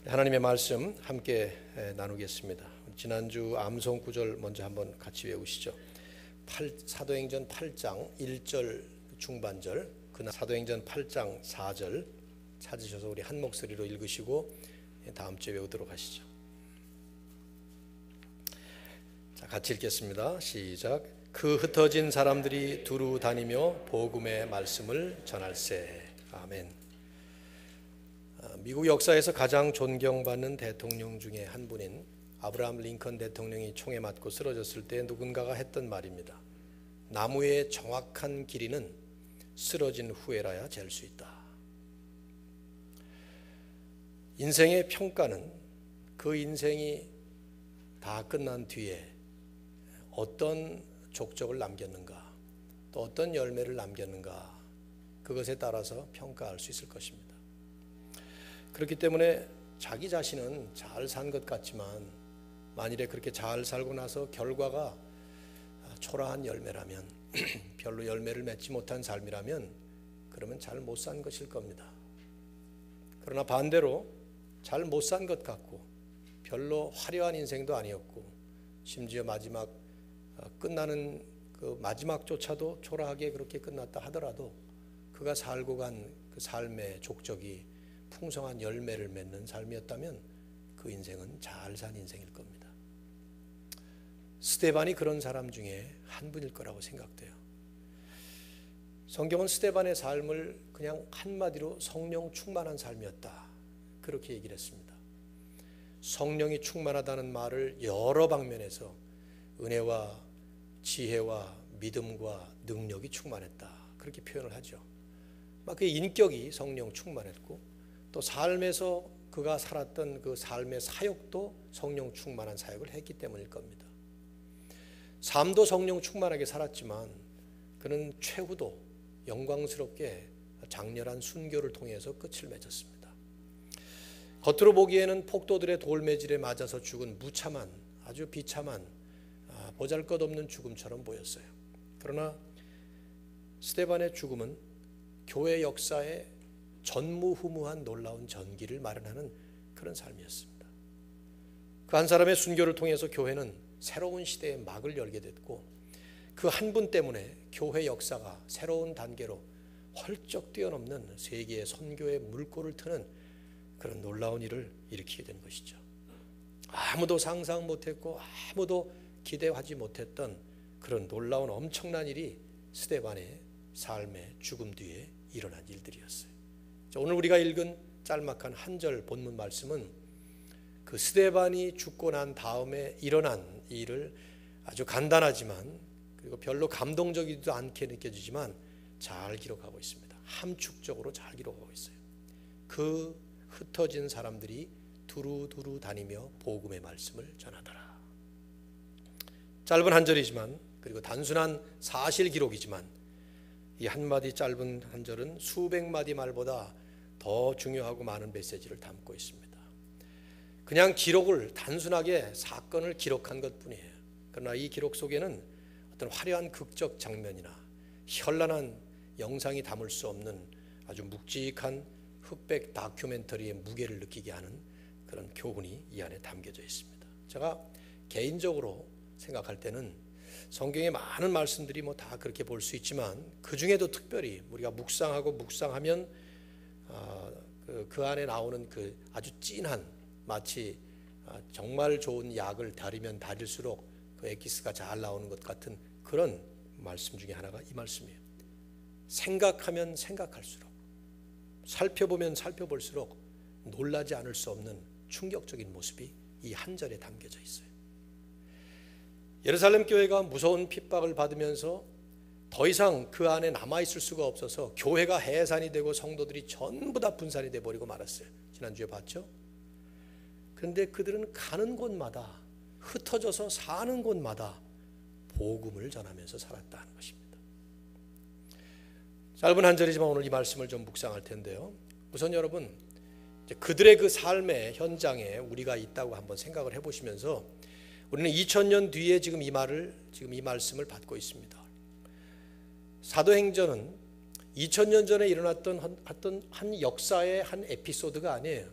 하나님의 말씀 함께 나누겠습니다. 지난주 암송 구절 먼저 한번 같이 외우시죠. 사도행전 8장 1절 중반절, 그날 사도행전 8장 4절 찾으셔서 우리 한 목소리로 읽으시고 다음 주에 외우도록 하시죠. 자, 같이 읽겠습니다. 시작. 그 흩어진 사람들이 두루 다니며 복음의 말씀을 전할세. 아멘. 미국 역사에서 가장 존경받는 대통령 중에 한 분인 아브라함 링컨 대통령이 총에 맞고 쓰러졌을 때 누군가가 했던 말입니다. 나무의 정확한 길이는 쓰러진 후에라야 잴 수 있다. 인생의 평가는 그 인생이 다 끝난 뒤에 어떤 족적을 남겼는가, 또 어떤 열매를 남겼는가, 그것에 따라서 평가할 수 있을 것입니다. 그렇기 때문에 자기 자신은 잘 산 것 같지만 만일에 그렇게 잘 살고 나서 결과가 초라한 열매라면, 별로 열매를 맺지 못한 삶이라면 그러면 잘 못 산 것일 겁니다. 그러나 반대로 잘 못 산 것 같고 별로 화려한 인생도 아니었고 심지어 마지막 끝나는 그 마지막조차도 초라하게 그렇게 끝났다 하더라도 그가 살고 간 그 삶의 족적이 풍성한 열매를 맺는 삶이었다면 그 인생은 잘 산 인생일 겁니다. 스데반이 그런 사람 중에 한 분일 거라고 생각돼요. 성경은 스데반의 삶을 그냥 한마디로 성령 충만한 삶이었다, 그렇게 얘기를 했습니다. 성령이 충만하다는 말을 여러 방면에서 은혜와 지혜와 믿음과 능력이 충만했다, 그렇게 표현을 하죠. 막 그 인격이 성령 충만했고 또 삶에서 그가 살았던 그 삶의 사역도 성령 충만한 사역을 했기 때문일 겁니다. 삶도 성령 충만하게 살았지만 그는 최후도 영광스럽게 장렬한 순교를 통해서 끝을 맺었습니다. 겉으로 보기에는 폭도들의 돌매질에 맞아서 죽은 무참한, 아주 비참한, 보잘것없는 죽음처럼 보였어요. 그러나 스데반의 죽음은 교회 역사에 전무후무한 놀라운 전기를 마련하는 그런 삶이었습니다. 그 한 사람의 순교를 통해서 교회는 새로운 시대의 막을 열게 됐고 그 한 분 때문에 교회 역사가 새로운 단계로 헐쩍 뛰어넘는 세계의 선교의 물꼬를 트는 그런 놀라운 일을 일으키게 된 것이죠. 아무도 상상 못했고 아무도 기대하지 못했던 그런 놀라운 엄청난 일이 스데반의 삶의 죽음 뒤에 일어난 일들이었어요. 오늘 우리가 읽은 짤막한 한 절 본문 말씀은 그 스데반이 죽고 난 다음에 일어난 일을 아주 간단하지만 그리고 별로 감동적이지도 않게 느껴지지만 잘 기록하고 있습니다. 함축적으로 잘 기록하고 있어요. 그 흩어진 사람들이 두루두루 다니며 복음의 말씀을 전하더라. 짧은 한 절이지만 그리고 단순한 사실 기록이지만 이 한마디 짧은 한 절은 수백 마디 말보다 더 중요하고 많은 메시지를 담고 있습니다. 그냥 기록을, 단순하게 사건을 기록한 것뿐이에요. 그러나 이 기록 속에는 어떤 화려한 극적 장면이나 현란한 영상이 담을 수 없는 아주 묵직한 흑백 다큐멘터리의 무게를 느끼게 하는 그런 교훈이 이 안에 담겨져 있습니다. 제가 개인적으로 생각할 때는 성경의 많은 말씀들이 뭐 다 그렇게 볼 수 있지만 그 중에도 특별히 우리가 묵상하면 그 안에 나오는 그 아주 진한, 마치 정말 좋은 약을 다리면 다릴수록 그 엑기스가 잘 나오는 것 같은 그런 말씀 중에 하나가 이 말씀이에요. 생각하면 생각할수록, 살펴보면 살펴볼수록 놀라지 않을 수 없는 충격적인 모습이 이 한 절에 담겨져 있어요. 예루살렘 교회가 무서운 핍박을 받으면서 더 이상 그 안에 남아있을 수가 없어서 교회가 해산이 되고 성도들이 전부 다 분산이 돼버리고 말았어요. 지난주에 봤죠? 그런데 그들은 가는 곳마다, 흩어져서 사는 곳마다 복음을 전하면서 살았다는 것입니다. 짧은 한 절이지만 오늘 이 말씀을 좀 묵상할 텐데요. 우선 여러분, 그들의 그 삶의 현장에 우리가 있다고 한번 생각을 해보시면서 우리는 2000년 뒤에 지금 이 말씀을 받고 있습니다. 사도행전은 2000년 전에 일어났던 한 역사의 한 에피소드가 아니에요.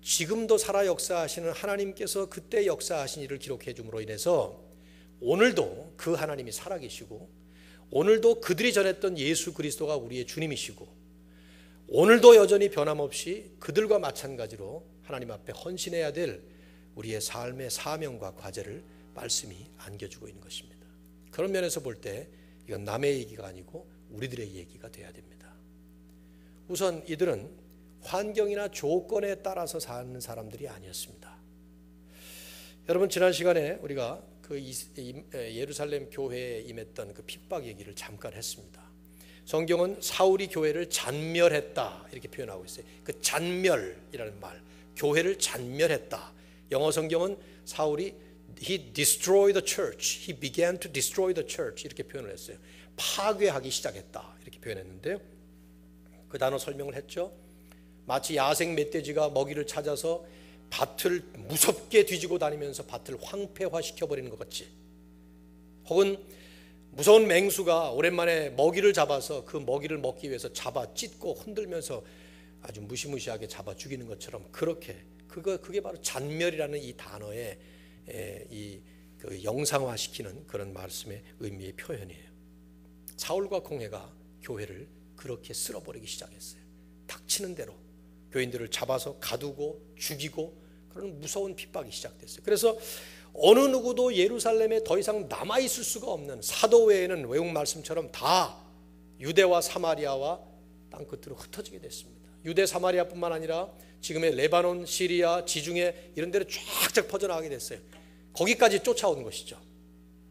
지금도 살아 역사하시는 하나님께서 그때 역사하신 일을 기록해 줌으로 인해서 오늘도 그 하나님이 살아계시고 오늘도 그들이 전했던 예수 그리스도가 우리의 주님이시고 오늘도 여전히 변함없이 그들과 마찬가지로 하나님 앞에 헌신해야 될 우리의 삶의 사명과 과제를 말씀이 안겨주고 있는 것입니다. 그런 면에서 볼 때 이건 남의 얘기가 아니고 우리들의 얘기가 돼야 됩니다. 우선 이들은 환경이나 조건에 따라서 사는 사람들이 아니었습니다. 여러분, 지난 시간에 우리가 그 예루살렘 교회에 임했던 그 핍박 얘기를 잠깐 했습니다. 성경은 사울이 교회를 잔멸했다 이렇게 표현하고 있어요. 그 잔멸이라는 말, 교회를 잔멸했다. 영어 성경은 사울이 He destroyed the church. He began to destroy the church 이렇게 표현을 했어요. 파괴하기 시작했다 이렇게 표현했는데요. 그 단어 설명을 했죠. 마치 야생 멧돼지가 먹이를 찾아서 밭을 무섭게 뒤지고 다니면서 밭을 황폐화시켜버리는 것 같이, 혹은 무서운 맹수가 오랜만에 먹이를 잡아서 그 먹이를 먹기 위해서 잡아 찢고 흔들면서 아주 무시무시하게 잡아 죽이는 것처럼, 그렇게 그게 바로 잔멸이라는 이 단어의 그 영상화시키는 그런 말씀의 의미의 표현이에요. 사울과 공회가 교회를 그렇게 쓸어버리기 시작했어요. 닥치는 대로 교인들을 잡아서 가두고 죽이고 그런 무서운 핍박이 시작됐어요. 그래서 어느 누구도 예루살렘에 더 이상 남아있을 수가 없는, 사도 외에는 외국 말씀처럼 다 유대와 사마리아와 땅끝으로 흩어지게 됐습니다. 유대 사마리아뿐만 아니라 지금의 레바논, 시리아, 지중해 이런 데로 쫙쫙 퍼져나가게 됐어요. 거기까지 쫓아온 것이죠.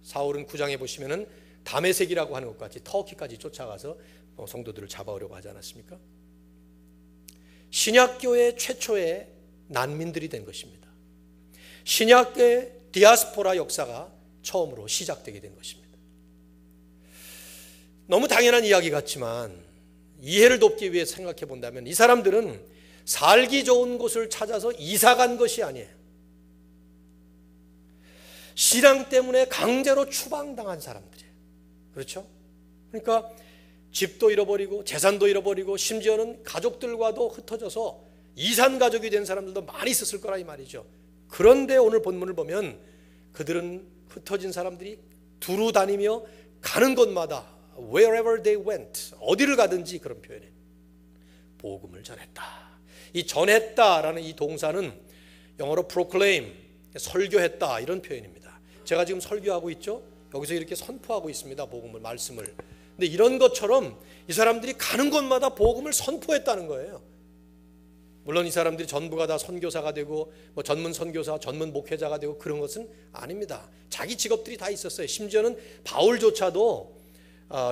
사울은 9장에 보시면은 다메섹이라고 하는 것 같이 터키까지 쫓아가서 성도들을 잡아오려고 하지 않았습니까? 신약교회 최초의 난민들이 된 것입니다. 신약교회 디아스포라 역사가 처음으로 시작되게 된 것입니다. 너무 당연한 이야기 같지만 이해를 돕기 위해 생각해 본다면 이 사람들은 살기 좋은 곳을 찾아서 이사간 것이 아니에요. 신앙 때문에 강제로 추방당한 사람들이에요. 그렇죠? 그러니까 집도 잃어버리고 재산도 잃어버리고 심지어는 가족들과도 흩어져서 이산가족이 된 사람들도 많이 있었을 거라 이 말이죠. 그런데 오늘 본문을 보면 그들은 흩어진 사람들이 두루 다니며 가는 곳마다 wherever they went, 어디를 가든지 그런 표현이에요. 복음을 전했다. 이 전했다라는 이 동사는 영어로 proclaim, 설교했다 이런 표현입니다. 제가 지금 설교하고 있죠. 여기서 이렇게 선포하고 있습니다. 복음을, 말씀을. 근데 이런 것처럼 이 사람들이 가는 곳마다 복음을 선포했다는 거예요. 물론 이 사람들이 전부가 다 선교사가 되고 뭐 전문 선교사, 전문 목회자가 되고 그런 것은 아닙니다. 자기 직업들이 다 있었어요. 심지어는 바울조차도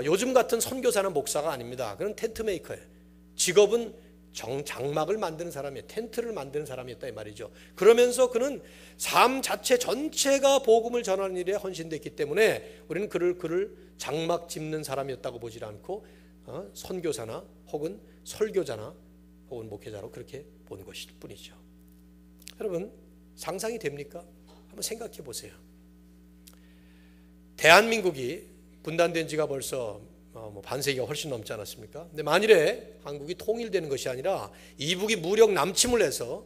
요즘 같은 선교사나 목사가 아닙니다. 그는 텐트 메이커예요. 직업은 장막을 만드는 사람이에요. 텐트를 만드는 사람이었다 이 말이죠. 그러면서 그는 삶 자체 전체가 복음을 전하는 일에 헌신됐기 때문에 우리는 그를 장막 짚는 사람이었다고 보지 않고 선교사나 혹은 설교자나 혹은 목회자로 그렇게 본 것일 뿐이죠. 여러분, 상상이 됩니까? 한번 생각해 보세요. 대한민국이 분단된 지가 벌써 반세기가 훨씬 넘지 않았습니까? 근데 만일에 한국이 통일되는 것이 아니라 이북이 무력 남침을 해서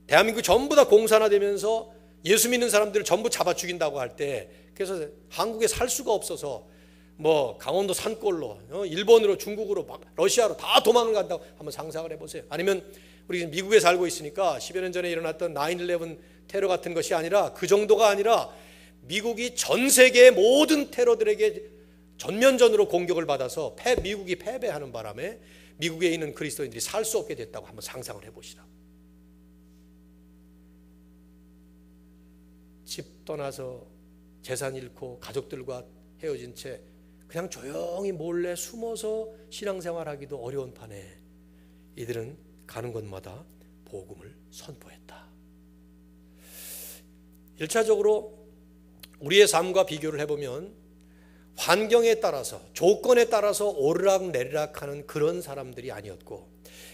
대한민국이 전부 다 공산화되면서 예수 믿는 사람들을 전부 잡아 죽인다고 할 때, 그래서 한국에 살 수가 없어서 뭐 강원도 산골로, 일본으로, 중국으로, 러시아로 다 도망을 간다고 한번 상상을 해보세요. 아니면 우리 지금 미국에 살고 있으니까 10여 년 전에 일어났던 9/11 테러 같은 것이 아니라, 그 정도가 아니라 미국이 전 세계의 모든 테러들에게 전면전으로 공격을 받아서 미국이 패배하는 바람에 미국에 있는 그리스도인들이 살 수 없게 됐다고 한번 상상을 해보시라. 집 떠나서 재산 잃고 가족들과 헤어진 채 그냥 조용히 몰래 숨어서 신앙생활하기도 어려운 판에 이들은 가는 곳마다 복음을 선포했다. 1차적으로 우리의 삶과 비교를 해보면 환경에 따라서, 조건에 따라서 오르락내리락하는 그런 사람들이 아니었고,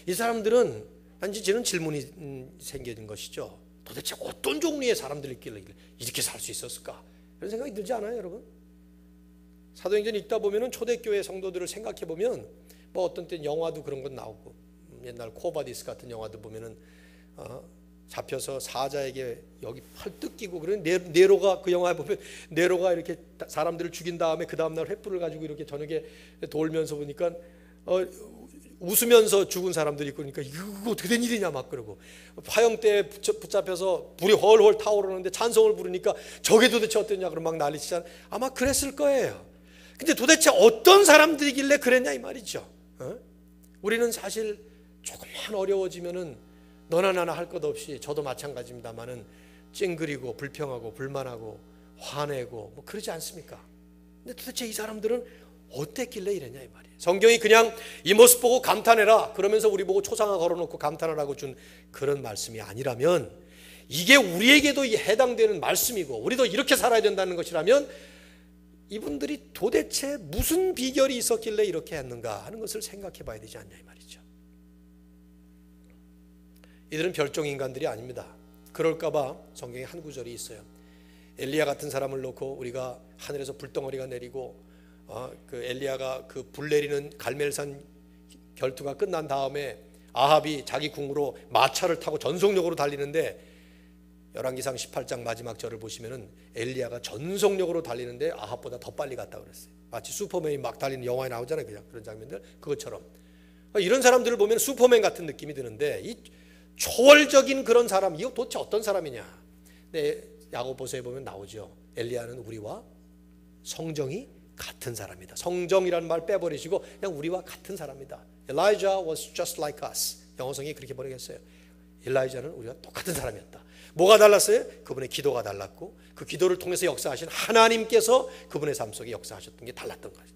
이 사람들은 단지 저는 질문이 생기는 것이죠. 도대체 어떤 종류의 사람들이 있길래 이렇게 살 수 있었을까? 그런 생각이 들지 않아요, 여러분? 사도행전 읽다 보면은 초대교회 성도들을 생각해 보면 뭐 어떤 때 영화도 그런 건 나오고, 옛날 코바디스 같은 영화도 보면은 잡혀서 사자에게 여기 팔 뜯기고, 그런 네로가, 그 영화에 보면 네로가 이렇게 사람들을 죽인 다음에 그 다음날 횃불을 가지고 이렇게 저녁에 돌면서 보니까 웃으면서 죽은 사람들이 있고, 그러니까 이거 어떻게 된 일이냐 막 그러고, 화형대에 붙잡혀서 불이 헐헐 타오르는데 찬송을 부르니까 저게 도대체 어떠냐 그러면 막 난리치잖아. 아마 그랬을 거예요. 근데 도대체 어떤 사람들이길래 그랬냐 이 말이죠. 우리는 사실 조금만 어려워지면은 너나 나나 할 것 없이, 저도 마찬가지입니다만은 찡그리고 불평하고 불만하고 화내고 뭐 그러지 않습니까? 근데 도대체 이 사람들은 어땠길래 이랬냐 이 말이에요. 성경이 그냥 이 모습 보고 감탄해라 그러면서 우리 보고 초상화 걸어놓고 감탄하라고 준 그런 말씀이 아니라면, 이게 우리에게도 해당되는 말씀이고 우리도 이렇게 살아야 된다는 것이라면, 이분들이 도대체 무슨 비결이 있었길래 이렇게 했는가 하는 것을 생각해 봐야 되지 않냐 이 말이죠. 이들은 별종 인간들이 아닙니다. 그럴까 봐 성경에 한 구절이 있어요. 엘리야 같은 사람을 놓고 우리가 하늘에서 불덩어리가 내리고 그 엘리야가 그 불 내리는 갈멜산 결투가 끝난 다음에 아합이 자기 궁으로 마차를 타고 전속력으로 달리는데, 열왕기상 18장 마지막 절을 보시면은 엘리야가 전속력으로 달리는데 아합보다 더 빨리 갔다 그랬어요. 마치 슈퍼맨이 막 달리는 영화에 나오잖아요. 그냥 그런 장면들. 그것처럼 이런 사람들을 보면 슈퍼맨 같은 느낌이 드는데, 이 초월적인 그런 사람, 이거 도대체 어떤 사람이냐. 근데 야고보서에 보면 나오죠. 엘리야는 우리와 성정이 같은 사람이다. 성정이라는 말 빼버리시고 그냥 우리와 같은 사람이다. Elijah was just like us. 영어성이 그렇게 번역했어요. 엘리야는 우리와 똑같은 사람이었다. 뭐가 달랐어요? 그분의 기도가 달랐고, 그 기도를 통해서 역사하신 하나님께서 그분의 삶 속에 역사하셨던 게 달랐던 거예요.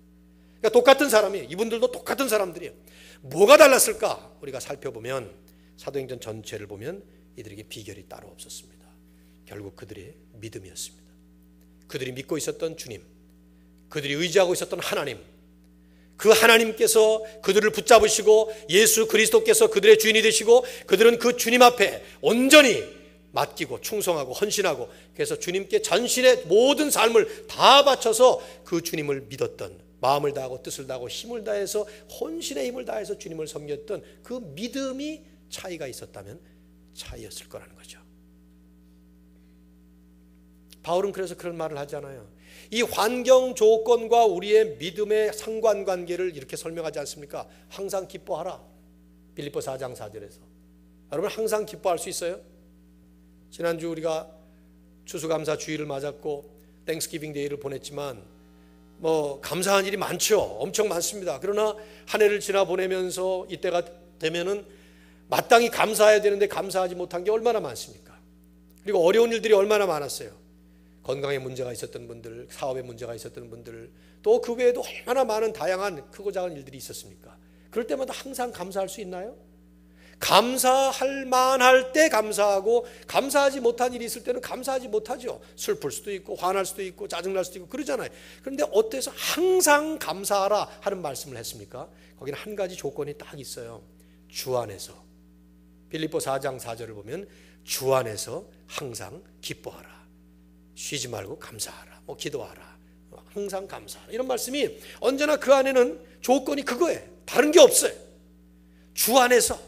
그러니까 똑같은 사람이에요. 이분들도 똑같은 사람들이에요. 뭐가 달랐을까? 우리가 살펴보면, 사도행전 전체를 보면 이들에게 비결이 따로 없었습니다. 결국 그들의 믿음이었습니다. 그들이 믿고 있었던 주님, 그들이 의지하고 있었던 하나님, 그 하나님께서 그들을 붙잡으시고 예수 그리스도께서 그들의 주인이 되시고, 그들은 그 주님 앞에 온전히 맡기고 충성하고 헌신하고, 그래서 주님께 전신의 모든 삶을 다 바쳐서 그 주님을 믿었던, 마음을 다하고 뜻을 다하고 힘을 다해서 혼신의 힘을 다해서 주님을 섬겼던 그 믿음이 차이가 있었다면 차이였을 거라는 거죠. 바울은 그래서 그런 말을 하잖아요. 이 환경 조건과 우리의 믿음의 상관관계를 이렇게 설명하지 않습니까? 항상 기뻐하라. 빌립보 4장 4절에서. 여러분 항상 기뻐할 수 있어요? 지난주 우리가 추수감사 주일을 맞았고 땡스기빙 데이를 보냈지만 뭐 감사한 일이 많죠. 엄청 많습니다. 그러나 한 해를 지나 보내면서 이때가 되면은 마땅히 감사해야 되는데 감사하지 못한 게 얼마나 많습니까? 그리고 어려운 일들이 얼마나 많았어요. 건강에 문제가 있었던 분들, 사업에 문제가 있었던 분들, 또 그 외에도 얼마나 많은 다양한 크고 작은 일들이 있었습니까? 그럴 때마다 항상 감사할 수 있나요? 감사할 만할 때 감사하고, 감사하지 못한 일이 있을 때는 감사하지 못하죠. 슬플 수도 있고 화날 수도 있고 짜증날 수도 있고 그러잖아요. 그런데 어때서 항상 감사하라 하는 말씀을 했습니까? 거기는 한 가지 조건이 딱 있어요. 주 안에서. 빌립보 4장 4절을 보면 주 안에서 항상 기뻐하라. 쉬지 말고 감사하라. 뭐 기도하라. 항상 감사하라. 이런 말씀이 언제나 그 안에는 조건이 그거예요. 다른 게 없어요. 주 안에서,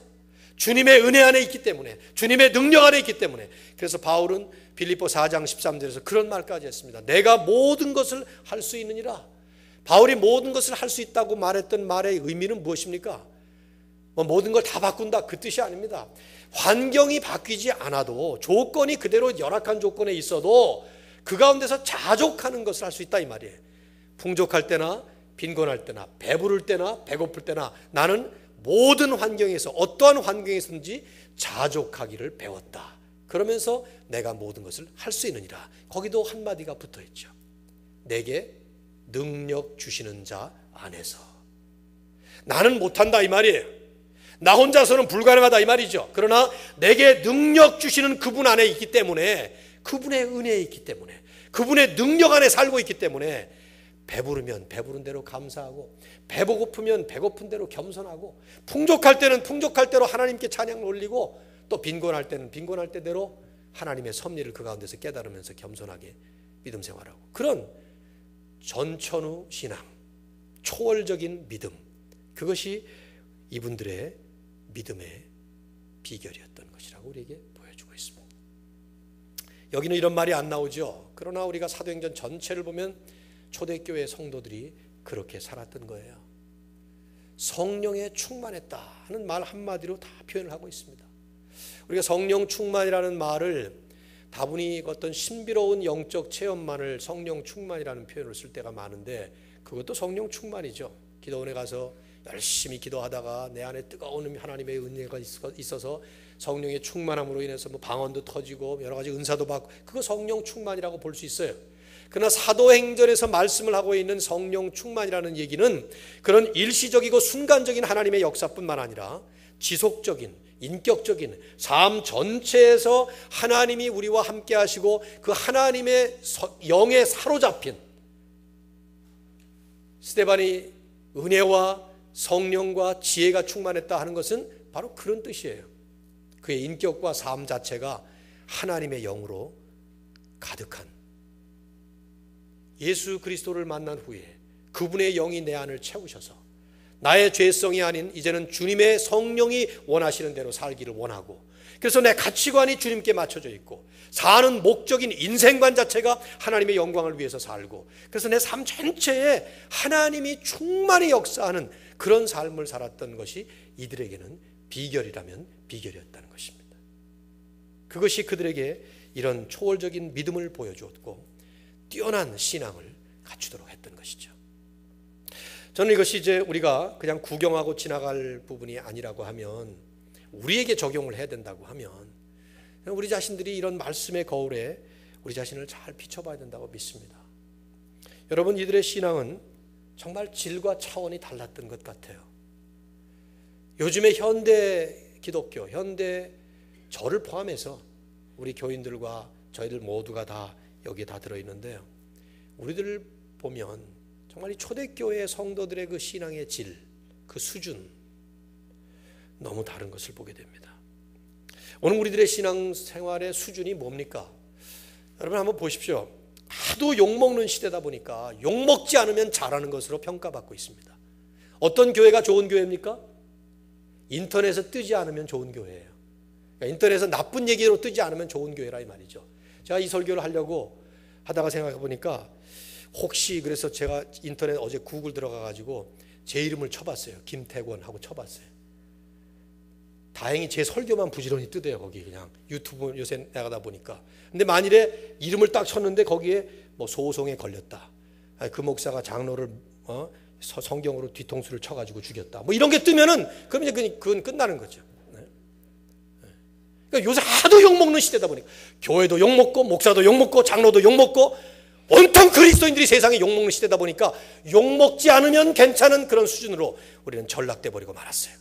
주님의 은혜 안에 있기 때문에, 주님의 능력 안에 있기 때문에. 그래서 바울은 빌립보 4장 13절에서 그런 말까지 했습니다. 내가 모든 것을 할 수 있느니라. 바울이 모든 것을 할 수 있다고 말했던 말의 의미는 무엇입니까? 뭐 모든 걸 다 바꾼다 그 뜻이 아닙니다. 환경이 바뀌지 않아도, 조건이 그대로 열악한 조건에 있어도 그 가운데서 자족하는 것을 할 수 있다 이 말이에요. 풍족할 때나 빈곤할 때나 배부를 때나 배고플 때나 나는 모든 환경에서, 어떠한 환경에서든지 자족하기를 배웠다. 그러면서 내가 모든 것을 할 수 있느니라. 거기도 한마디가 붙어 있죠. 내게 능력 주시는 자 안에서. 나는 못한다 이 말이에요. 나 혼자서는 불가능하다 이 말이죠. 그러나 내게 능력 주시는 그분 안에 있기 때문에, 그분의 은혜에 있기 때문에, 그분의 능력 안에 살고 있기 때문에 배부르면 배부른 대로 감사하고, 배고프면 배고픈 대로 겸손하고, 풍족할 때는 풍족할 대로 하나님께 찬양을 올리고, 또 빈곤할 때는 빈곤할 때대로 하나님의 섭리를 그 가운데서 깨달으면서 겸손하게 믿음 생활하고, 그런 전천후 신앙, 초월적인 믿음, 그것이 이분들의 믿음의 비결이었던 것이라고 우리에게 보여주고 보여주고 있습니다. 여기는 이런 말이 안 나오죠. 그러나 우리가 사도행전 전체를 보면 초대교회 성도들이 그렇게 살았던 거예요. 성령에 충만했다 하는 말 한마디로 다 표현을 하고 있습니다. 우리가 성령 충만이라는 말을 다분히 어떤 신비로운 영적 체험만을 성령 충만이라는 표현을 쓸 때가 많은데, 그것도 성령 충만이죠. 기도원에 가서 열심히 기도하다가 내 안에 뜨거운 하나님의 은혜가 있어서 성령의 충만함으로 인해서 뭐 방언도 터지고 여러 가지 은사도 받고, 그거 성령 충만이라고 볼 수 있어요. 그러나 사도행전에서 말씀을 하고 있는 성령 충만이라는 얘기는 그런 일시적이고 순간적인 하나님의 역사뿐만 아니라 지속적인 인격적인 삶 전체에서 하나님이 우리와 함께 하시고 그 하나님의 영에 사로잡힌 스데반이 은혜와 성령과 지혜가 충만했다 하는 것은 바로 그런 뜻이에요. 그의 인격과 삶 자체가 하나님의 영으로 가득한, 예수 그리스도를 만난 후에 그분의 영이 내 안을 채우셔서 나의 죄성이 아닌 이제는 주님의 성령이 원하시는 대로 살기를 원하고, 그래서 내 가치관이 주님께 맞춰져 있고 사는 목적인 인생관 자체가 하나님의 영광을 위해서 살고, 그래서 내 삶 전체에 하나님이 충만히 역사하는 그런 삶을 살았던 것이 이들에게는 비결이라면 비결이었다는 것입니다. 그것이 그들에게 이런 초월적인 믿음을 보여주었고 뛰어난 신앙을 갖추도록 했던 것이죠. 저는 이것이 이제 우리가 그냥 구경하고 지나갈 부분이 아니라고 하면, 우리에게 적용을 해야 된다고 하면 우리 자신들이 이런 말씀의 거울에 우리 자신을 잘 비춰봐야 된다고 믿습니다. 여러분, 이들의 신앙은 정말 질과 차원이 달랐던 것 같아요. 요즘의 현대 기독교, 현대 저를 포함해서 우리 교인들과 저희들 모두가 다 여기에 다 들어있는데요, 우리들을 보면 정말 이 초대교회 성도들의 그 신앙의 질, 그 수준, 너무 다른 것을 보게 됩니다. 오늘 우리들의 신앙생활의 수준이 뭡니까? 여러분 한번 보십시오. 하도 욕먹는 시대다 보니까 욕먹지 않으면 잘하는 것으로 평가받고 있습니다. 어떤 교회가 좋은 교회입니까? 인터넷에 뜨지 않으면 좋은 교회예요. 그러니까 인터넷에서 나쁜 얘기로 뜨지 않으면 좋은 교회라 이 말이죠. 제가 이 설교를 하려고 하다가 생각해 보니까 혹시, 그래서 제가 인터넷 어제 구글 들어가 가지고 제 이름을 쳐봤어요. 김태권 하고 쳐봤어요. 다행히 제 설교만 부지런히 뜨대요. 거기 그냥 유튜브 요새 나가다 보니까. 근데 만일에 이름을 딱 쳤는데 거기에 뭐 소송에 걸렸다, 그 목사가 장로를 성경으로 뒤통수를 쳐가지고 죽였다, 뭐 이런 게 뜨면은 그럼 이제 그건 끝나는 거죠. 그러니까 요새 하도 욕먹는 시대다 보니까 교회도 욕먹고 목사도 욕먹고 장로도 욕먹고 온통 그리스도인들이 세상에 욕먹는 시대다 보니까 욕먹지 않으면 괜찮은 그런 수준으로 우리는 전락돼 버리고 말았어요.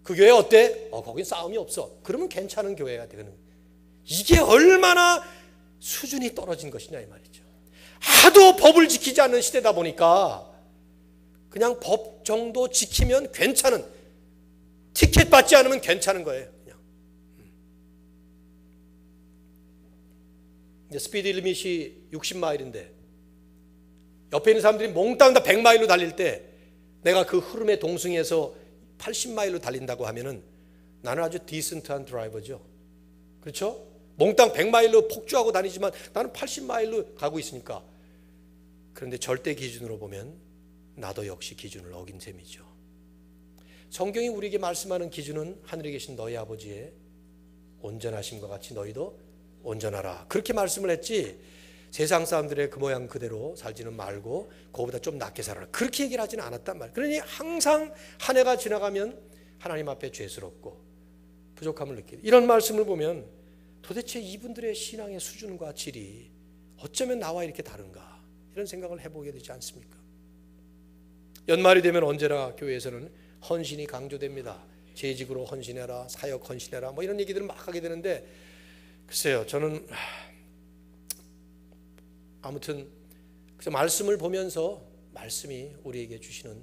그 교회 어때? 거긴 싸움이 없어. 그러면 괜찮은 교회가 되는. 이게 얼마나 수준이 떨어진 것이냐 이 말이죠. 하도 법을 지키지 않는 시대다 보니까 그냥 법 정도 지키면 괜찮은, 티켓 받지 않으면 괜찮은 거예요. 그냥. 이제 스피드 리밋이 60마일인데 옆에 있는 사람들이 몽땅 다 100마일로 달릴 때 내가 그 흐름의 동승에서 80마일로 달린다고 하면은 나는 아주 디센트한 드라이버죠. 그렇죠? 몽땅 100마일로 폭주하고 다니지만 나는 80마일로 가고 있으니까. 그런데 절대 기준으로 보면 나도 역시 기준을 어긴 셈이죠. 성경이 우리에게 말씀하는 기준은 하늘에 계신 너희 아버지의 온전하심과 같이 너희도 온전하라, 그렇게 말씀을 했지, 세상 사람들의 그 모양 그대로 살지는 말고 그거보다 좀 낫게 살아라, 그렇게 얘기를 하지는 않았단 말이에요. 그러니 항상 한 해가 지나가면 하나님 앞에 죄스럽고 부족함을 느끼는 이런 말씀을 보면 도대체 이분들의 신앙의 수준과 질이 어쩌면 나와 이렇게 다른가, 이런 생각을 해보게 되지 않습니까? 연말이 되면 언제나 교회에서는 헌신이 강조됩니다. 재직으로 헌신해라, 사역 헌신해라, 뭐 이런 얘기들을 막 하게 되는데, 글쎄요, 저는 아무튼 그래서 말씀을 보면서 말씀이 우리에게 주시는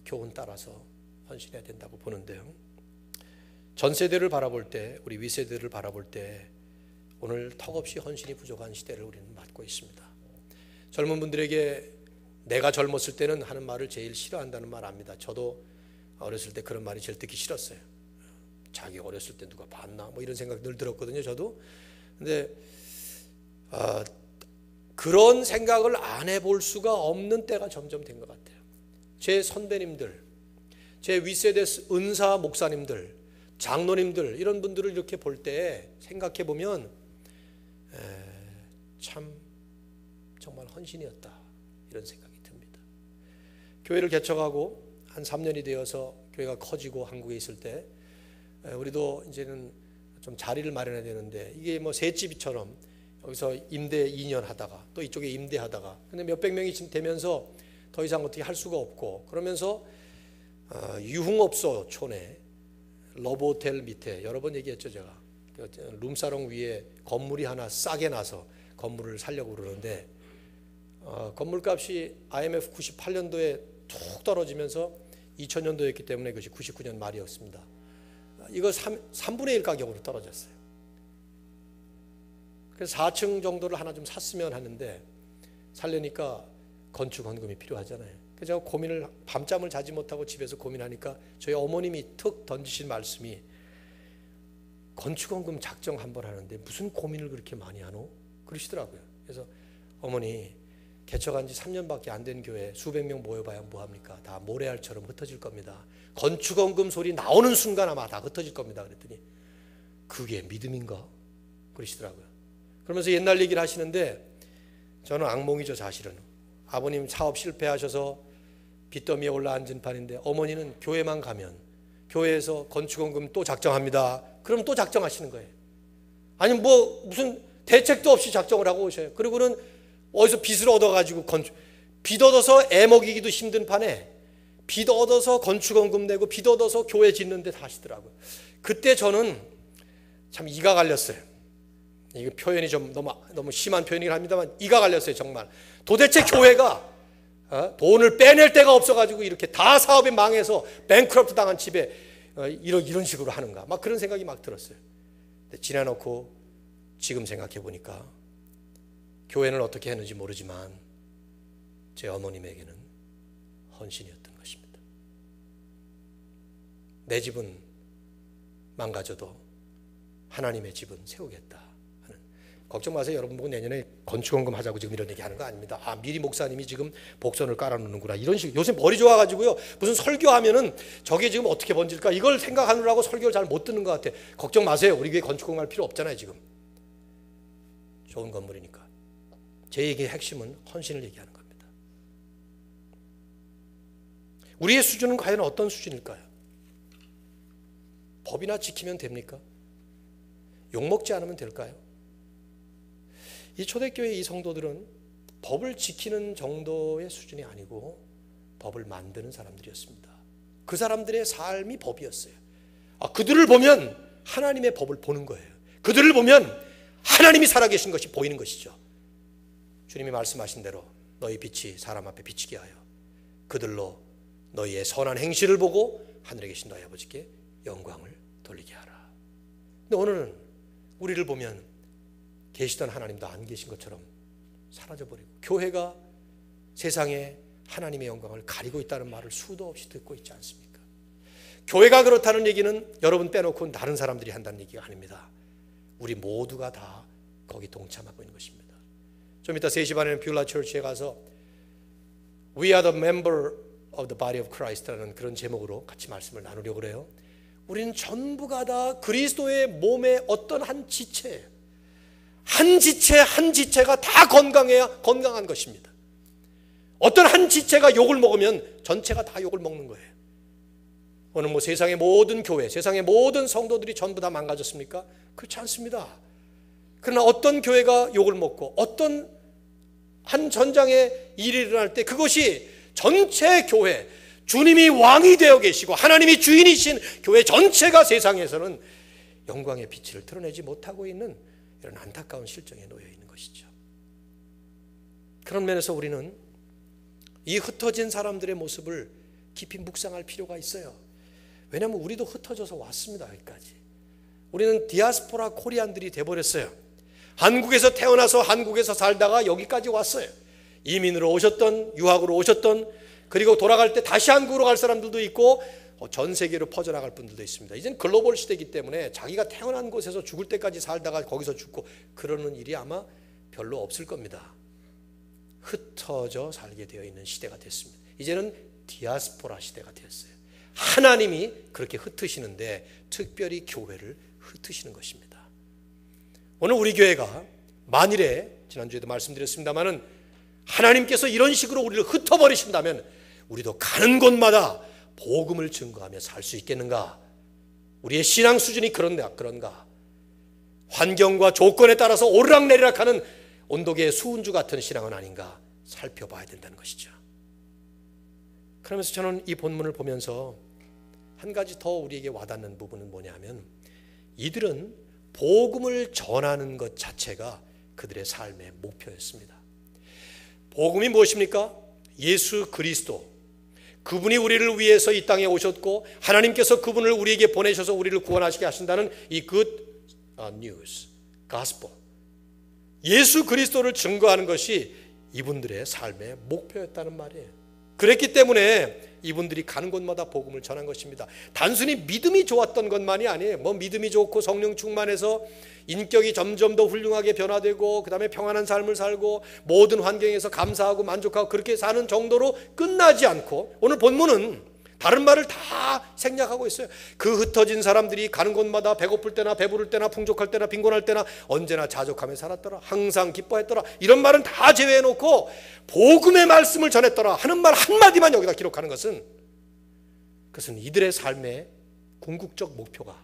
교훈 따라서 헌신해야 된다고 보는데요, 전 세대를 바라볼 때, 우리 윗세대를 바라볼 때 오늘 턱없이 헌신이 부족한 시대를 우리는 맞고 있습니다. 젊은 분들에게 내가 젊었을 때는 하는 말을 제일 싫어한다는 말 압니다. 저도 어렸을 때 그런 말이 제일 듣기 싫었어요. 자기 어렸을 때 누가 봤나 뭐 이런 생각 늘 들었거든요, 저도. 근데 그런 생각을 안 해볼 수가 없는 때가 점점 된 것 같아요. 제 선배님들, 제 윗세대 은사 목사님들, 장로님들 이런 분들을 이렇게 볼 때 생각해 보면 참 정말 헌신이었다 이런 생각이 듭니다. 교회를 개척하고 한 3년이 되어서 교회가 커지고 한국에 있을 때 우리도 이제는 좀 자리를 마련해야 되는데 이게 뭐 셋집처럼 여기서 임대 2년 하다가 또 이쪽에 임대하다가 근데 몇백 명이 되면서 더 이상 어떻게 할 수가 없고 그러면서 유흥업소 촌에 러브호텔 밑에 여러 번 얘기했죠. 제가 룸사롱 위에 건물이 하나 싸게 나서 건물을 살려고 그러는데 건물값이 IMF 98년도에 툭 떨어지면서 2000년도였기 때문에 그것이 99년 말이었습니다. 이거 3분의 1 가격으로 떨어졌어요. 그래서 4층 정도를 하나 좀 샀으면 하는데 살려니까 건축 헌금이 필요하잖아요. 그래서 제가 고민을 밤잠을 자지 못하고 집에서 고민하니까 저희 어머님이 툭 던지신 말씀이 건축 헌금 작정 한번 하는데 무슨 고민을 그렇게 많이 하노? 그러시더라고요. 그래서 어머니 개척한 지 3년밖에 안 된 교회 수백 명 모여봐야 뭐합니까? 다 모래알처럼 흩어질 겁니다. 건축 헌금 소리 나오는 순간 아마 다 흩어질 겁니다. 그랬더니 그게 믿음인가? 그러시더라고요. 그러면서 옛날 얘기를 하시는데 저는 악몽이죠. 사실은 아버님 사업 실패하셔서 빚더미에 올라앉은 판인데 어머니는 교회만 가면 교회에서 건축헌금 또 작정합니다. 그럼 또 작정하시는 거예요. 아니 뭐 무슨 대책도 없이 작정을 하고 오셔요. 그리고는 어디서 빚을 얻어가지고 빚 얻어서 애 먹이기도 힘든 판에 빚 얻어서 건축헌금 내고 빚 얻어서 교회 짓는 데 하시더라고요. 그때 저는 참 이가 갈렸어요. 이거 표현이 좀 너무 심한 표현이긴 합니다만 이가 갈렸어요. 정말 도대체 교회가 돈을 빼낼 데가 없어가지고 이렇게 다 사업이 망해서 뱅크럽트 당한 집에 이런 식으로 하는가 막 그런 생각이 막 들었어요. 근데 지나놓고 지금 생각해 보니까 교회는 어떻게 했는지 모르지만 제 어머님에게는 헌신이었던 것입니다. 내 집은 망가져도 하나님의 집은 세우겠다 하는. 걱정 마세요. 여러분 보고 내년에 건축헌금 하자고 지금 이런 얘기 하는 거 아닙니다. 미리 목사님이 지금 복선을 깔아놓는구나 이런 식. 요새 머리 좋아가지고요 무슨 설교하면은 저게 지금 어떻게 번질까 이걸 생각하느라고 설교를 잘 못 듣는 것 같아. 걱정 마세요. 우리 교회 건축헌금 할 필요 없잖아요. 지금 좋은 건물이니까. 제 얘기의 핵심은 헌신을 얘기하는 겁니다. 우리의 수준은 과연 어떤 수준일까요? 법이나 지키면 됩니까? 욕먹지 않으면 될까요? 이 초대교회 이 성도들은 법을 지키는 정도의 수준이 아니고 법을 만드는 사람들이었습니다. 그 사람들의 삶이 법이었어요. 그들을 보면 하나님의 법을 보는 거예요. 그들을 보면 하나님이 살아계신 것이 보이는 것이죠. 주님이 말씀하신 대로 너희 빛이 사람 앞에 비치게 하여 그들로 너희의 선한 행실을 보고 하늘에 계신 너희 아버지께 영광을 돌리게 하라. 근데 오늘은 우리를 보면 계시던 하나님도 안 계신 것처럼 사라져버리고 교회가 세상에 하나님의 영광을 가리고 있다는 말을 수도 없이 듣고 있지 않습니까? 교회가 그렇다는 얘기는 여러분 빼놓고 다른 사람들이 한다는 얘기가 아닙니다. 우리 모두가 다 거기 동참하고 있는 것입니다. 좀 이따 3시 반에는 뷰라 처치에 가서 We are the member of the body of Christ라는 그런 제목으로 같이 말씀을 나누려고 그래요. 우리는 전부가 다 그리스도의 몸의 어떤 한 지체예요. 한 지체 한 지체가 다 건강해야 건강한 것입니다. 어떤 한 지체가 욕을 먹으면 전체가 다 욕을 먹는 거예요. 오늘 뭐 세상의 모든 교회, 세상의 모든 성도들이 전부 다 망가졌습니까? 그렇지 않습니다. 그러나 어떤 교회가 욕을 먹고 어떤 한 전장의 일이 일어날 때 그것이 전체 교회, 주님이 왕이 되어 계시고 하나님이 주인이신 교회 전체가 세상에서는 영광의 빛을 드러내지 못하고 있는 이런 안타까운 실정에 놓여 있는 것이죠. 그런 면에서 우리는 이 흩어진 사람들의 모습을 깊이 묵상할 필요가 있어요. 왜냐하면 우리도 흩어져서 왔습니다. 여기까지. 우리는 디아스포라 코리안들이 돼버렸어요. 한국에서 태어나서 한국에서 살다가 여기까지 왔어요. 이민으로 오셨던, 유학으로 오셨던, 그리고 돌아갈 때 다시 한국으로 갈 사람들도 있고 전 세계로 퍼져나갈 분들도 있습니다. 이제는 글로벌 시대이기 때문에 자기가 태어난 곳에서 죽을 때까지 살다가 거기서 죽고 그러는 일이 아마 별로 없을 겁니다. 흩어져 살게 되어 있는 시대가 됐습니다. 이제는 디아스포라 시대가 되었어요. 하나님이 그렇게 흩으시는데 특별히 교회를 흩으시는 것입니다. 오늘 우리 교회가 만일에 지난주에도 말씀드렸습니다마는 하나님께서 이런 식으로 우리를 흩어버리신다면 우리도 가는 곳마다 복음을 증거하며 살 수 있겠는가? 우리의 신앙 수준이 그런가? 환경과 조건에 따라서 오르락내리락하는 온도계의 수은주 같은 신앙은 아닌가 살펴봐야 된다는 것이죠. 그러면서 저는 이 본문을 보면서 한 가지 더 우리에게 와닿는 부분은 뭐냐면 이들은 복음을 전하는 것 자체가 그들의 삶의 목표였습니다. 복음이 무엇입니까? 예수 그리스도, 그분이 우리를 위해서 이 땅에 오셨고 하나님께서 그분을 우리에게 보내셔서 우리를 구원하시게 하신다는 이 good news, gospel, 예수 그리스도를 증거하는 것이 이분들의 삶의 목표였다는 말이에요. 그랬기 때문에 이분들이 가는 곳마다 복음을 전한 것입니다. 단순히 믿음이 좋았던 것만이 아니에요. 믿음이 좋고 성령 충만해서 인격이 점점 더 훌륭하게 변화되고 그 다음에 평안한 삶을 살고 모든 환경에서 감사하고 만족하고 그렇게 사는 정도로 끝나지 않고 오늘 본문은 다른 말을 다 생략하고 있어요. 그 흩어진 사람들이 가는 곳마다 배고플 때나 배부를 때나 풍족할 때나 빈곤할 때나 언제나 자족하며 살았더라, 항상 기뻐했더라, 이런 말은 다 제외해놓고 복음의 말씀을 전했더라 하는 말 한마디만 여기다 기록하는 것은 그것은 이들의 삶의 궁극적 목표가,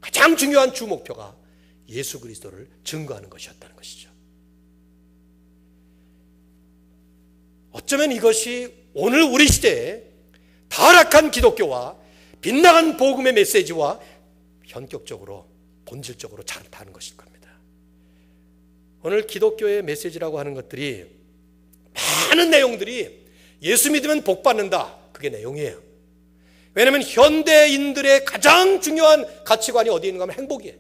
가장 중요한 주 목표가 예수 그리스도를 증거하는 것이었다는 것이죠. 어쩌면 이것이 오늘 우리 시대에 타락한 기독교와 빗나간 복음의 메시지와 현격적으로 본질적으로 잘 다른 것일 겁니다. 오늘 기독교의 메시지라고 하는 것들이 많은 내용들이 예수 믿으면 복 받는다, 그게 내용이에요. 왜냐하면 현대인들의 가장 중요한 가치관이 어디에 있는가 하면 행복이에요.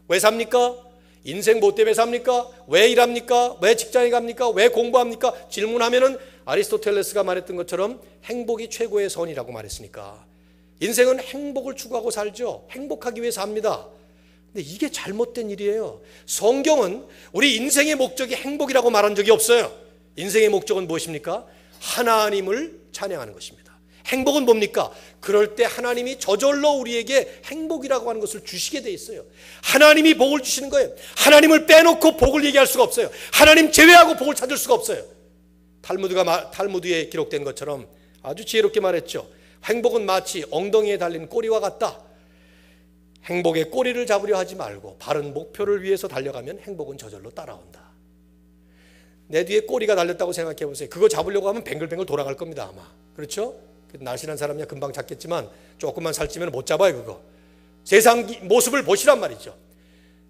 왜 삽니까? 인생 뭐 때문에 삽니까? 왜 일합니까? 왜 직장에 갑니까? 왜 공부합니까? 질문하면은 아리스토텔레스가 말했던 것처럼 행복이 최고의 선이라고 말했으니까 인생은 행복을 추구하고 살죠. 행복하기 위해서 합니다. 근데 이게 잘못된 일이에요. 성경은 우리 인생의 목적이 행복이라고 말한 적이 없어요. 인생의 목적은 무엇입니까? 하나님을 찬양하는 것입니다. 행복은 뭡니까? 그럴 때 하나님이 저절로 우리에게 행복이라고 하는 것을 주시게 돼 있어요. 하나님이 복을 주시는 거예요. 하나님을 빼놓고 복을 얘기할 수가 없어요. 하나님 제외하고 복을 찾을 수가 없어요. 탈무드에 기록된 것처럼 아주 지혜롭게 말했죠. 행복은 마치 엉덩이에 달린 꼬리와 같다. 행복의 꼬리를 잡으려 하지 말고 바른 목표를 위해서 달려가면 행복은 저절로 따라온다. 내 뒤에 꼬리가 달렸다고 생각해 보세요. 그거 잡으려고 하면 뱅글뱅글 돌아갈 겁니다, 아마. 그렇죠? 날씬한 사람이야 금방 잡겠지만 조금만 살찌면 못 잡아요, 그거. 세상 모습을 보시란 말이죠.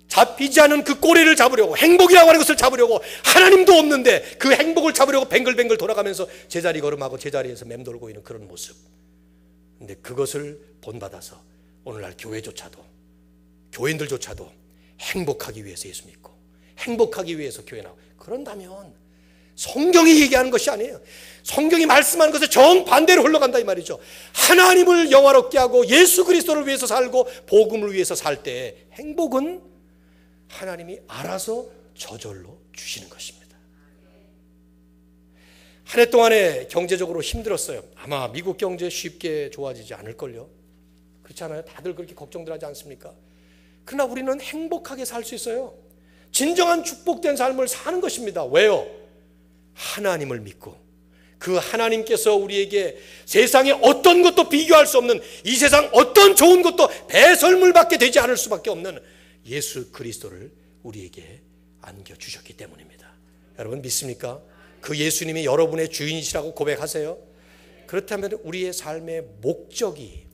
잡히지 않은 그 꼬리를 잡으려고, 행복이라고 하는 것을 잡으려고, 하나님도 없는데 그 행복을 잡으려고 뱅글뱅글 돌아가면서 제자리 걸음하고 제자리에서 맴돌고 있는 그런 모습. 근데 그것을 본받아서 오늘날 교회조차도, 교인들조차도 행복하기 위해서 예수 믿고 행복하기 위해서 교회 나오고, 그런다면 성경이 얘기하는 것이 아니에요. 성경이 말씀하는 것에 정반대로 흘러간다 이 말이죠. 하나님을 영화롭게 하고 예수 그리스도를 위해서 살고 복음을 위해서 살 때 행복은 하나님이 알아서 저절로 주시는 것입니다. 한 해 동안에 경제적으로 힘들었어요. 아마 미국 경제 쉽게 좋아지지 않을걸요. 그렇지 않아요? 다들 그렇게 걱정들 하지 않습니까? 그러나 우리는 행복하게 살 수 있어요. 진정한 축복된 삶을 사는 것입니다. 왜요? 하나님을 믿고 그 하나님께서 우리에게 세상에 어떤 것도 비교할 수 없는, 이 세상 어떤 좋은 것도 배설물밖에 되지 않을 수밖에 없는 예수 그리스도를 우리에게 안겨주셨기 때문입니다. 여러분 믿습니까? 그 예수님이 여러분의 주인이시라고 고백하세요. 그렇다면 우리의 삶의 목적이,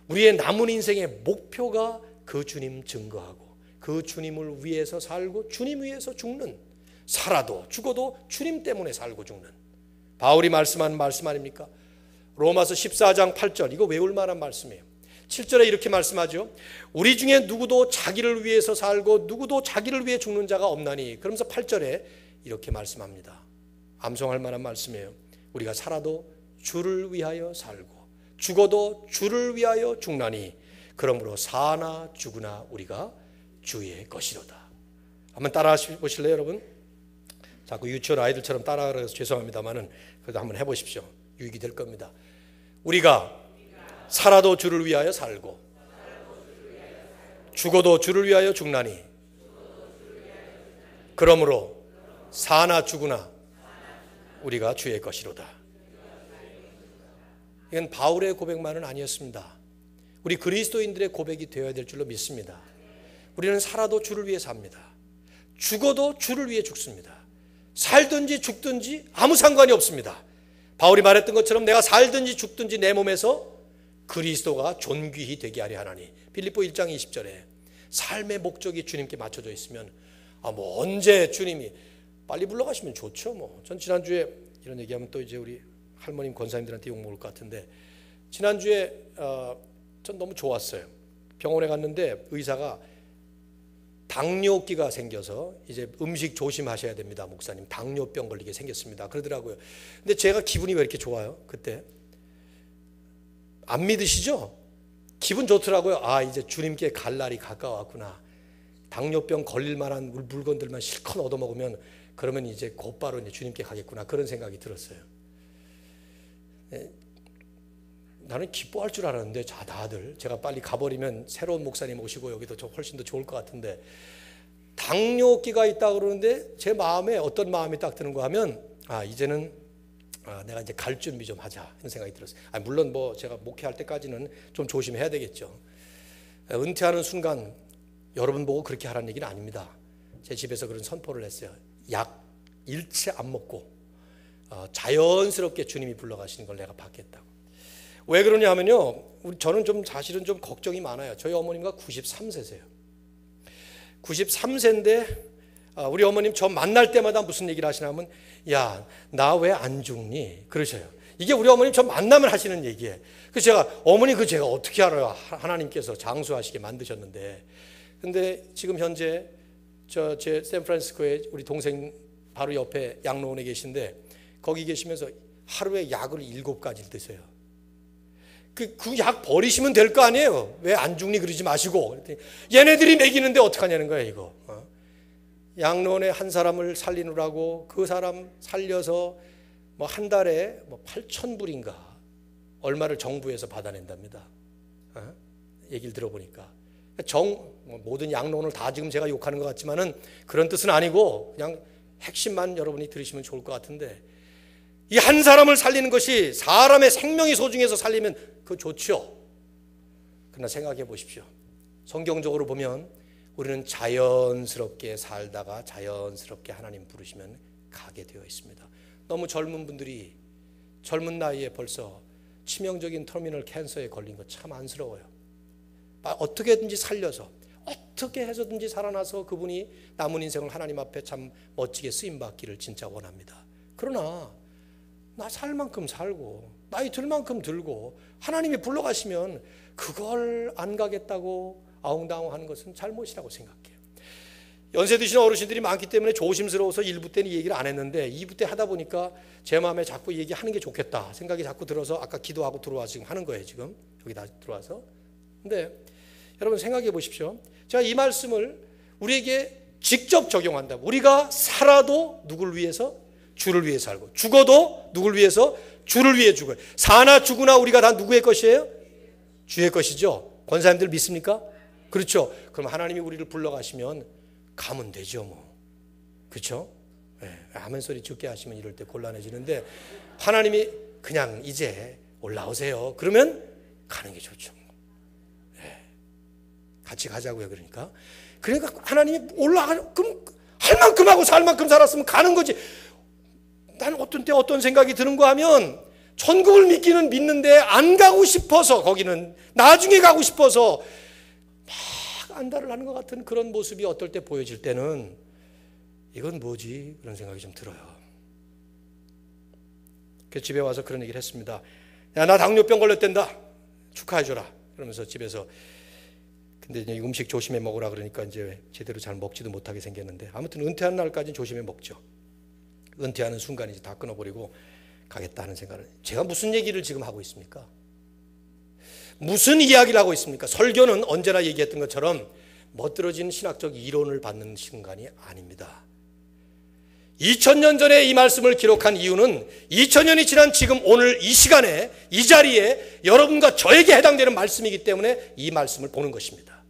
우리의 남은 인생의 목표가 그 주님 증거하고 그 주님을 위해서 살고 주님 위해서 죽는, 살아도 죽어도 주님 때문에 살고 죽는 바울이 말씀한 말씀 아닙니까? 로마서 14장 8절, 이거 외울 만한 말씀이에요. 7절에 이렇게 말씀하죠. 우리 중에 누구도 자기를 위해서 살고 누구도 자기를 위해 죽는 자가 없나니. 그러면서 8절에 이렇게 말씀합니다. 암송할 만한 말씀이에요. 우리가 살아도 주를 위하여 살고 죽어도 주를 위하여 죽나니 그러므로 사나 죽으나 우리가 주의 것이로다. 한번 따라 보실래요, 여러분? 자꾸 유치원 아이들처럼 따라하라서 죄송합니다만은 그래도 한번 해보십시오. 유익이 될 겁니다. 우리가 살아도 주를 위하여 살고 죽어도 주를 위하여 죽나니 그러므로 사나 죽으나 우리가 주의 것이로다. 이건 바울의 고백만은 아니었습니다. 우리 그리스도인들의 고백이 되어야 될 줄로 믿습니다. 우리는 살아도 주를 위해 삽니다. 죽어도 주를 위해 죽습니다. 살든지 죽든지 아무 상관이 없습니다. 바울이 말했던 것처럼 내가 살든지 죽든지 내 몸에서 그리스도가 존귀히 되게 하려 하나니. 빌립보 1장 20절에 삶의 목적이 주님께 맞춰져 있으면 뭐 언제 주님이 빨리 불러가시면 좋죠. 전 지난주에 이런 얘기하면 또 이제 우리 할머님 권사님들한테 욕먹을 것 같은데, 지난주에 전 너무 좋았어요. 병원에 갔는데 의사가 당뇨기가 생겨서 이제 음식 조심하셔야 됩니다, 목사님. 당뇨병 걸리게 생겼습니다, 그러더라고요. 근데 제가 기분이 왜 이렇게 좋아요? 그때 안 믿으시죠? 기분 좋더라고요. 이제 주님께 갈 날이 가까웠구나. 당뇨병 걸릴 만한 물건들만 실컷 얻어먹으면 그러면 이제 곧바로 이제 주님께 가겠구나, 그런 생각이 들었어요. 나는 기뻐할 줄 알았는데 다들 제가 빨리 가버리면 새로운 목사님 오시고 여기도 훨씬 더 좋을 것 같은데, 당뇨기가 있다 그러는데 제 마음에 어떤 마음이 딱 드는가 하면 이제는 내가 이제 갈 준비 좀 하자 이런 생각이 들었어요. 물론 뭐 제가 목회할 때까지는 좀 조심해야 되겠죠. 은퇴하는 순간 여러분 보고 그렇게 하라는 얘기는 아닙니다. 제 집에서 그런 선포를 했어요. 약 일체 안 먹고 자연스럽게 주님이 불러가시는 걸 내가 받겠다고. 왜 그러냐 하면요, 저는 좀 사실은 좀 걱정이 많아요. 저희 어머님과 93세세요. 93세인데 우리 어머님 저 만날 때마다 무슨 얘기를 하시냐면, 야, 나 왜 안 죽니? 그러셔요. 이게 우리 어머님 저 만나면 하시는 얘기예요. 그래서 제가, 어머니 그 제가 어떻게 알아요? 하나님께서 장수하시게 만드셨는데. 근데 지금 현재 제 샌프란시스코에 우리 동생 바로 옆에 양로원에 계신데, 거기 계시면서 하루에 약을 7가지를 드세요. 그 약 버리시면 될 거 아니에요. 왜 안 죽니 그러지 마시고. 그랬더니 얘네들이 먹이는데 어떡하냐는 거야 이거. 양로원에 한 사람을 살리느라고 그 사람 살려서 뭐 한 달에 뭐 8,000불인가 얼마를 정부에서 받아낸답니다. 얘기를 들어보니까 모든 양로원을 다 지금 제가 욕하는 것 같지만은 그런 뜻은 아니고 그냥 핵심만 여러분이 들으시면 좋을 것 같은데, 이 한 사람을 살리는 것이 사람의 생명이 소중해서 살리면 그거 좋죠. 그러나 생각해 보십시오. 성경적으로 보면 우리는 자연스럽게 살다가 자연스럽게 하나님 부르시면 가게 되어 있습니다. 너무 젊은 분들이 젊은 나이에 벌써 치명적인 터미널 캔서에 걸린 거 참 안쓰러워요. 어떻게든지 살려서 어떻게 해서든지 살아나서 그분이 남은 인생을 하나님 앞에 참 멋지게 쓰임받기를 진짜 원합니다. 그러나 나 살 만큼 살고 나이 들 만큼 들고 하나님이 불러가시면 그걸 안 가겠다고 아웅다웅하는 것은 잘못이라고 생각해요. 연세 드신 어르신들이 많기 때문에 조심스러워서 1부 때는 이 얘기를 안 했는데 2부 때 하다 보니까 제 마음에 자꾸 얘기하는 게 좋겠다 생각이 자꾸 들어서 아까 기도하고 들어와서 지금 하는 거예요. 지금 여기 다 들어와서. 근데 여러분 생각해 보십시오. 제가 이 말씀을 우리에게 직접 적용한다고. 우리가 살아도 누굴 위해서? 주를 위해 살고, 죽어도 누굴 위해서? 주를 위해 죽어요. 사나 죽으나 우리가 다 누구의 것이에요? 주의 것이죠. 권사님들 믿습니까? 그렇죠. 그럼 하나님이 우리를 불러가시면 가면 되죠 뭐. 그렇죠? 네. 아멘 소리 죽게 하시면 이럴 때 곤란해지는데, 하나님이 그냥 이제 올라오세요 그러면 가는 게 좋죠. 네. 같이 가자고요. 그러니까 하나님이 올라가, 그럼 할 만큼 하고 살 만큼 살았으면 가는 거지. 난 어떤 때 어떤 생각이 드는가 하면, 천국을 믿는데 안 가고 싶어서, 거기는 나중에 가고 싶어서 막 안달을 하는 것 같은 그런 모습이 어떨 때 보여질 때는 이건 뭐지? 그런 생각이 좀 들어요. 그래서 집에 와서 그런 얘기를 했습니다. 야, 나 당뇨병 걸렸댄다. 축하해줘라. 그러면서 집에서, 근데 이제 음식 조심해 먹으라 그러니까 이제 제대로 잘 먹지도 못하게 생겼는데, 아무튼 은퇴하는 날까지는 조심해 먹죠. 은퇴하는 순간 이제 다 끊어버리고 가겠다는 생각을. 제가 무슨 얘기를 지금 하고 있습니까? 무슨 이야기를 하고 있습니까? 설교는 언제나 얘기했던 것처럼 멋들어진 신학적 이론을 받는 순간이 아닙니다. 2000년 전에 이 말씀을 기록한 이유는 2000년이 지난 지금 오늘 이 시간에 이 자리에 여러분과 저에게 해당되는 말씀이기 때문에 이 말씀을 보는 것입니다.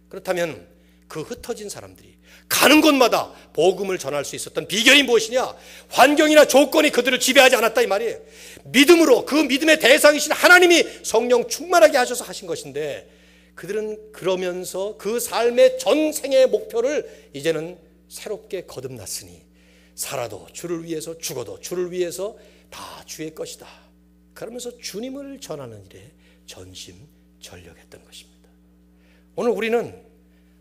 그렇다면 그 흩어진 사람들이 가는 곳마다 복음을 전할 수 있었던 비결이 무엇이냐? 환경이나 조건이 그들을 지배하지 않았다 이 말이에요. 믿음으로 그 믿음의 대상이신 하나님이 성령 충만하게 하셔서 하신 것인데 그들은 그러면서 그 삶의 전생의 목표를 이제는 새롭게 거듭났으니 살아도 주를 위해서 죽어도 주를 위해서 다 주의 것이다. 그러면서 주님을 전하는 일에 전심전력했던 것입니다. 오늘 우리는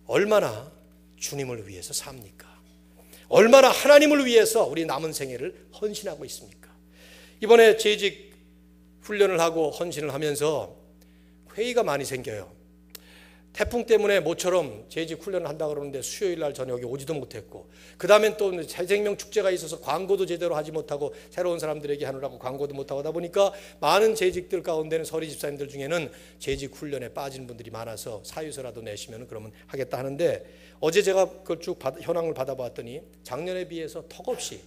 얼마나 주님을 위해서 삽니까? 얼마나 하나님을 위해서 우리 남은 생애를 헌신하고 있습니까? 이번에 재직 훈련을 하고 헌신을 하면서 회의가 많이 생겨요. 태풍 때문에 모처럼 재직 훈련을 한다고 그러는데 수요일 날 저녁에 오지도 못했고, 그 다음엔 또 새생명 축제가 있어서 광고도 제대로 하지 못하고 새로운 사람들에게 하느라고 광고도 못하고 하다 보니까 많은 재직들 가운데는 서리 집사님들 중에는 재직 훈련에 빠진 분들이 많아서 사유서라도 내시면 그러면 하겠다 하는데, 어제 제가 그걸 쭉 현황을 받아봤더니 작년에 비해서 턱없이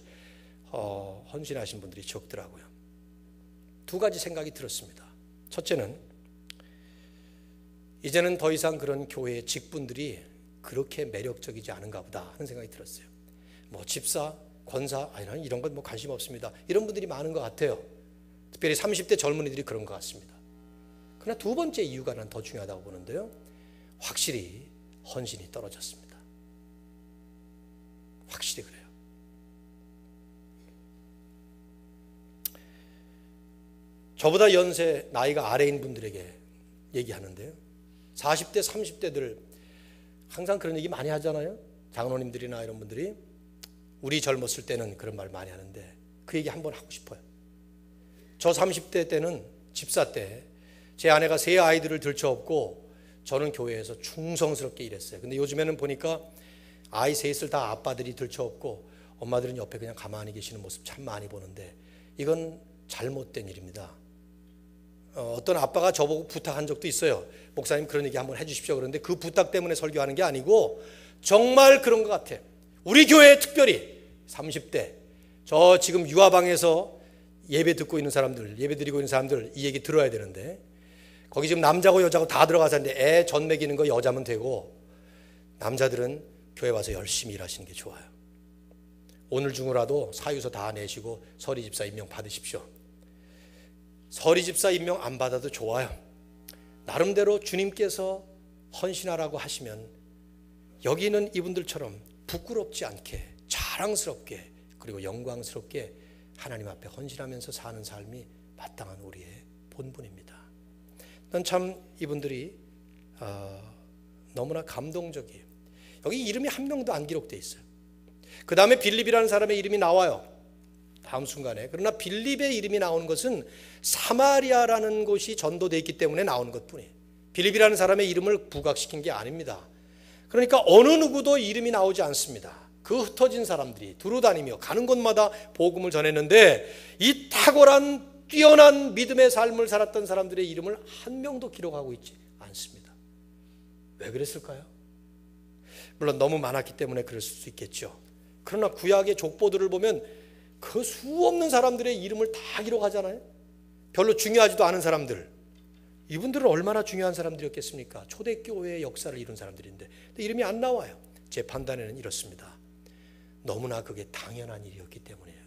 헌신하신 분들이 적더라고요. 두 가지 생각이 들었습니다. 첫째는 이제는 더 이상 그런 교회의 직분들이 그렇게 매력적이지 않은가 보다 하는 생각이 들었어요. 뭐 집사, 권사, 아니 이런 건 뭐 관심 없습니다. 이런 분들이 많은 것 같아요. 특별히 30대 젊은이들이 그런 것 같습니다. 그러나 두 번째 이유가 난 더 중요하다고 보는데요. 확실히 헌신이 떨어졌습니다. 확실히 그래요. 저보다 연세, 나이가 아래인 분들에게 얘기하는데요. 40대, 30대들 항상 그런 얘기 많이 하잖아요. 장로님들이나 이런 분들이 우리 젊었을 때는 그런 말 많이 하는데 그 얘기 한번 하고 싶어요. 저 30대 때는 집사 때 제 아내가 세 아이들을 들쳐업고 저는 교회에서 충성스럽게 일했어요. 근데 요즘에는 보니까 아이 셋을 다 아빠들이 들쳐업고 엄마들은 옆에 그냥 가만히 계시는 모습 참 많이 보는데 이건 잘못된 일입니다. 어떤 아빠가 저보고 부탁한 적도 있어요. 목사님 그런 얘기 한번 해주십시오. 그런데 그 부탁 때문에 설교하는 게 아니고 정말 그런 것 같아요. 우리 교회에 특별히 30대 저 지금 유아방에서 예배 듣고 있는 사람들, 예배 드리고 있는 사람들 이 얘기 들어야 되는데 거기 지금 남자고 여자고 다 들어가서 하는데 애 전 먹이는 거 여자면 되고 남자들은 교회 와서 열심히 일하시는 게 좋아요. 오늘 중으로라도 사유서 다 내시고 서리 집사 임명 받으십시오. 서리 집사 임명 안 받아도 좋아요. 나름대로 주님께서 헌신하라고 하시면 여기 있는 이분들처럼 부끄럽지 않게 자랑스럽게 그리고 영광스럽게 하나님 앞에 헌신하면서 사는 삶이 마땅한 우리의 본분입니다. 난 참 이분들이 너무나 감동적이에요. 여기 이름이 한 명도 안 기록되어 있어요. 그 다음에 빌립이라는 사람의 이름이 나와요. 다음 순간에. 그러나 빌립의 이름이 나오는 것은 사마리아라는 곳이 전도되어 있기 때문에 나오는 것뿐이에요. 빌립이라는 사람의 이름을 부각시킨 게 아닙니다. 그러니까 어느 누구도 이름이 나오지 않습니다. 그 흩어진 사람들이 두루다니며 가는 곳마다 복음을 전했는데 이 탁월한 뛰어난 믿음의 삶을 살았던 사람들의 이름을 한 명도 기록하고 있지 않습니다. 왜 그랬을까요? 물론 너무 많았기 때문에 그랬을 수 있겠죠. 그러나 구약의 족보들을 보면 그 수없는 사람들의 이름을 다 기록하잖아요. 별로 중요하지도 않은 사람들. 이분들은 얼마나 중요한 사람들이었겠습니까? 초대교회의 역사를 이룬 사람들인데 근데 이름이 안 나와요. 제 판단에는 이렇습니다. 너무나 그게 당연한 일이었기 때문이에요.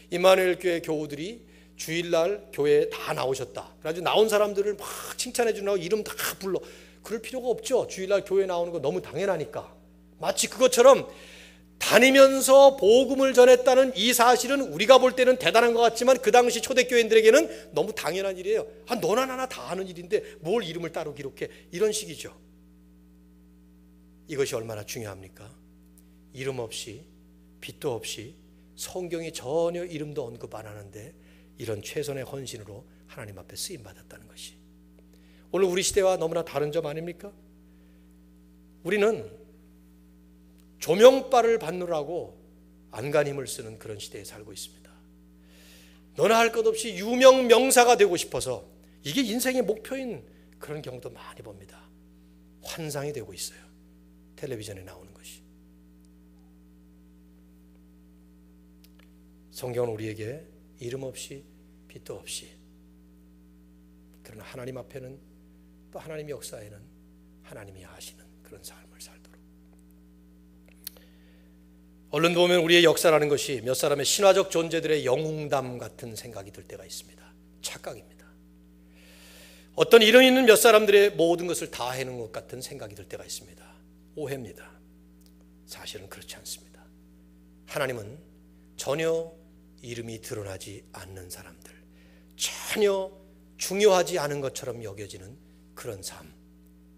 임마누엘 교회 교우들이 주일날 교회에 다 나오셨다. 그래가지고 나온 사람들을 막 칭찬해 주려고 이름 다 불러. 그럴 필요가 없죠. 주일날 교회 나오는 거 너무 당연하니까. 마치 그것처럼 다니면서 복음을 전했다는 이 사실은 우리가 볼 때는 대단한 것 같지만 그 당시 초대교인들에게는 너무 당연한 일이에요. 너나 나나 다 하는 일인데 뭘 이름을 따로 기록해. 이런 식이죠. 이것이 얼마나 중요합니까? 이름 없이 빛도 없이 성경이 전혀 이름도 언급 안 하는데 이런 최선의 헌신으로 하나님 앞에 쓰임받았다는 것이 오늘 우리 시대와 너무나 다른 점 아닙니까? 우리는 조명바를 받느라고 안간 힘을 쓰는 그런 시대에 살고 있습니다. 너나 할 것 없이 유명 명사가 되고 싶어서 이게 인생의 목표인 그런 경우도 많이 봅니다. 환상이 되고 있어요. 텔레비전에 나오는 것이. 성경은 우리에게 이름 없이 빛도 없이, 그러나 하나님 앞에는, 또 하나님 역사에는 하나님이 하시는 그런 삶을 살도록. 얼른 보면 우리의 역사라는 것이 몇 사람의 신화적 존재들의 영웅담 같은 생각이 들 때가 있습니다. 착각입니다. 어떤 이름 있는 몇 사람들의 모든 것을 다 해놓은 것 같은 생각이 들 때가 있습니다. 오해입니다. 사실은 그렇지 않습니다. 하나님은 전혀 이름이 드러나지 않는 사람들, 전혀 중요하지 않은 것처럼 여겨지는 그런 삶,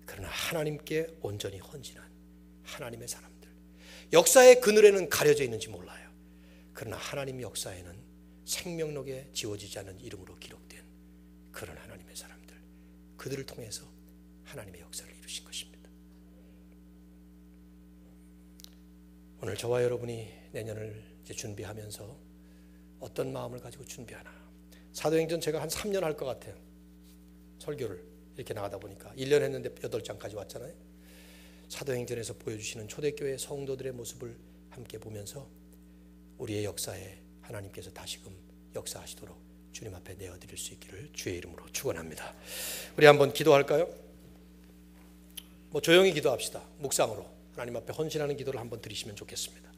그러나 하나님께 온전히 헌신한 하나님의 사람들, 역사의 그늘에는 가려져 있는지 몰라요. 그러나 하나님 역사에는 생명록에 지워지지 않은 이름으로 기록된 그런 하나님의 사람들, 그들을 통해서 하나님의 역사를 이루신 것입니다. 오늘 저와 여러분이 내년을 이제 준비하면서 어떤 마음을 가지고 준비하나. 사도행전 제가 한 3년 할 것 같아요. 설교를 이렇게 나가다 보니까 1년 했는데 8장까지 왔잖아요. 사도행전에서 보여주시는 초대교회 성도들의 모습을 함께 보면서 우리의 역사에 하나님께서 다시금 역사하시도록 주님 앞에 내어드릴 수 있기를 주의 이름으로 축원합니다. 우리 한번 기도할까요? 조용히 기도합시다. 묵상으로 하나님 앞에 헌신하는 기도를 한번 드리시면 좋겠습니다.